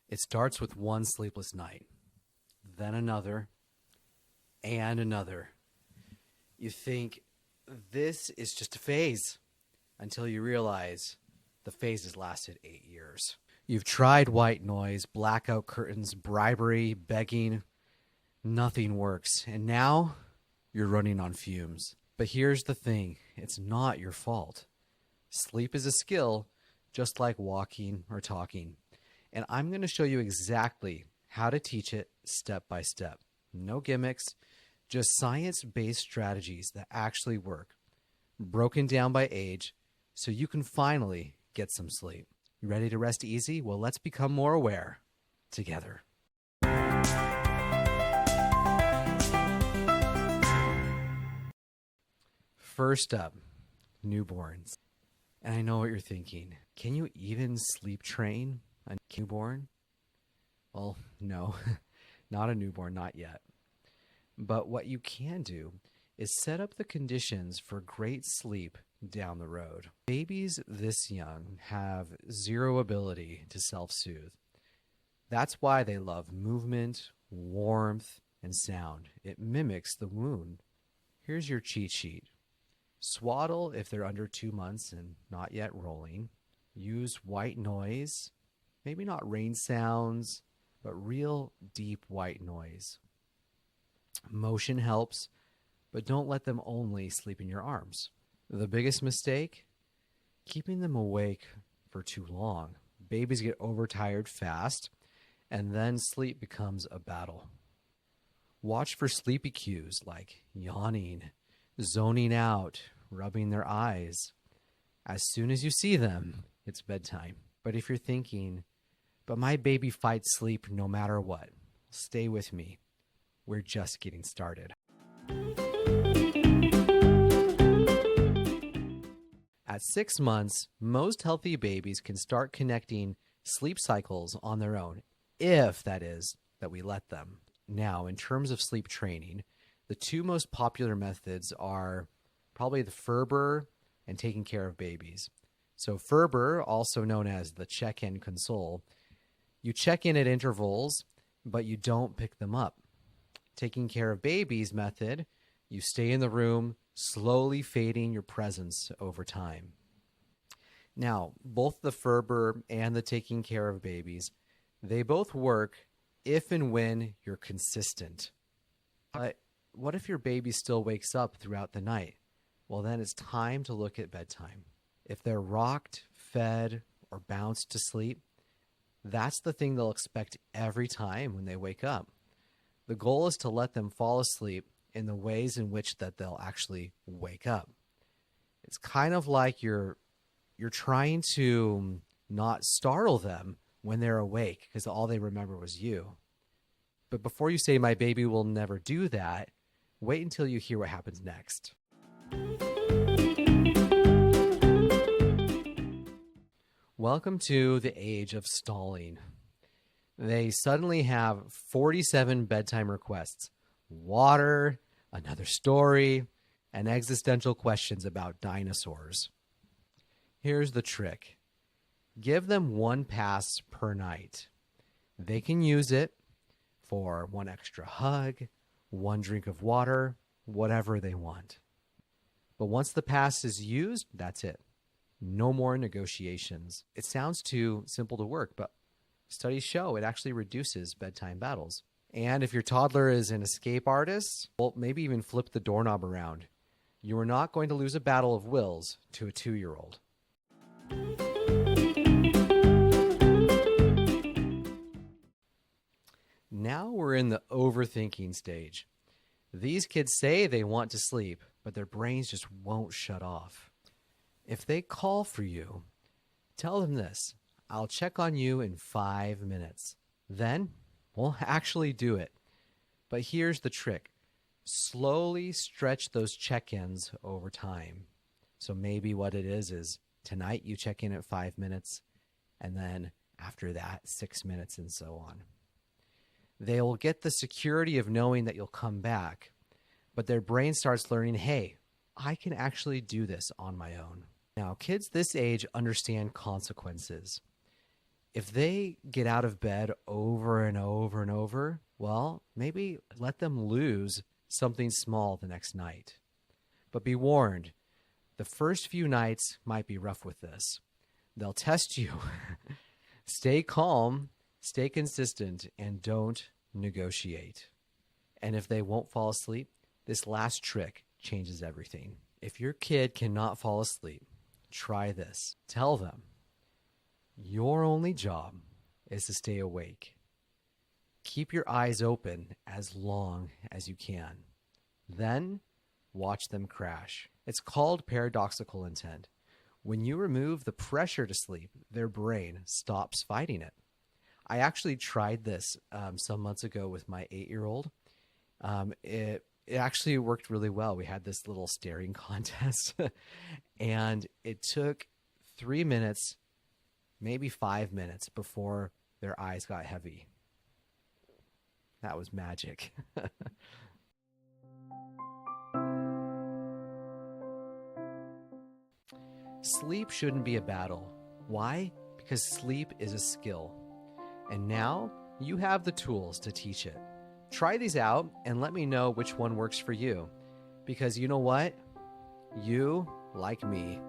It starts with one sleepless night, then another, and another. You think this is just a phase until you realize the phase has lasted 8 years. You've tried white noise, blackout curtains, bribery, begging. Nothing works. And now you're running on fumes. But here's the thing, it's not your fault. Sleep is a skill, just like walking or talking. And I'm going to show you exactly how to teach it step by step. No gimmicks, just science-based strategies that actually work, broken down by age, so you can finally get some sleep. You ready to rest easy? Well, let's become more aware together. First up, newborns. And I know what you're thinking. Can you even sleep train a newborn? Well, no, not a newborn, not yet. But what you can do is set up the conditions for great sleep down the road. Babies this young have zero ability to self-soothe. That's why they love movement, warmth, and sound. It mimics the wound. Here's your cheat sheet. Swaddle if they're under 2 months and not yet rolling. Use white noise, maybe not rain sounds, but real deep white noise. Motion helps, but don't let them only sleep in your arms. The biggest mistake? Keeping them awake for too long. Babies get overtired fast, and then sleep becomes a battle. Watch for sleepy cues like yawning, zoning out, rubbing their eyes. As soon as you see them, it's bedtime. But if you're thinking, but my baby fights sleep no matter what, stay with me. We're just getting started. At 6 months, most healthy babies can start connecting sleep cycles on their own, if that is, that we let them. Now, in terms of sleep training, the two most popular methods are probably the Ferber and taking care of babies. So Ferber, also known as the check-in console, you check in at intervals, but you don't pick them up. Taking care of babies method, you stay in the room, slowly fading your presence over time. Now, both the Ferber and the taking care of babies, they both work if and when you're consistent. But what if your baby still wakes up throughout the night? Well, then it's time to look at bedtime. If they're rocked, fed, or bounced to sleep, that's the thing they'll expect every time when they wake up. The goal is to let them fall asleep in the ways in which that they'll actually wake up. It's kind of like you're trying to not startle them when they're awake because all they remember was you. But before you say, my baby will never do that, wait until you hear what happens next. Welcome to the age of stalling. They suddenly have 47 bedtime requests, water, another story, and existential questions about dinosaurs. Here's the trick. Give them one pass per night. They can use it for one extra hug, one drink of water, whatever they want. But once the pass is used, that's it. No more negotiations. It sounds too simple to work, but studies show it actually reduces bedtime battles. And if your toddler is an escape artist, well, maybe even flip the doorknob around. You are not going to lose a battle of wills to a 2-year-old. Now we're in the overthinking stage. These kids say they want to sleep, but their brains just won't shut off. If they call for you, tell them this: I'll check on you in 5 minutes. Then we'll actually do it. But here's the trick. Slowly stretch those check-ins over time. So maybe what it is tonight you check in at 5 minutes, and then after that, 6 minutes, and so on. They will get the security of knowing that you'll come back, but their brain starts learning, hey, I can actually do this on my own. Now, kids this age understand consequences. If they get out of bed over and over and over, well, maybe let them lose something small the next night. But be warned, the first few nights might be rough with this. They'll test you. Stay calm, stay consistent, and don't negotiate. And if they won't fall asleep, this last trick changes everything. If your kid cannot fall asleep, try this. Tell them, your only job is to stay awake. Keep your eyes open as long as you can. Then watch them crash. It's called paradoxical intent. When you remove the pressure to sleep, their brain stops fighting it. I actually tried this some months ago with my 8-year-old. It actually worked really well. We had this little staring contest, and it took 3 minutes, maybe 5 minutes before their eyes got heavy. That was magic. Sleep shouldn't be a battle. Why? Because sleep is a skill. And now you have the tools to teach it. Try these out and let me know which one works for you. Because you know what? You, like me,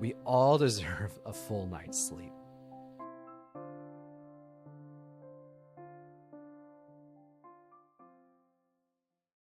we all deserve a full night's sleep.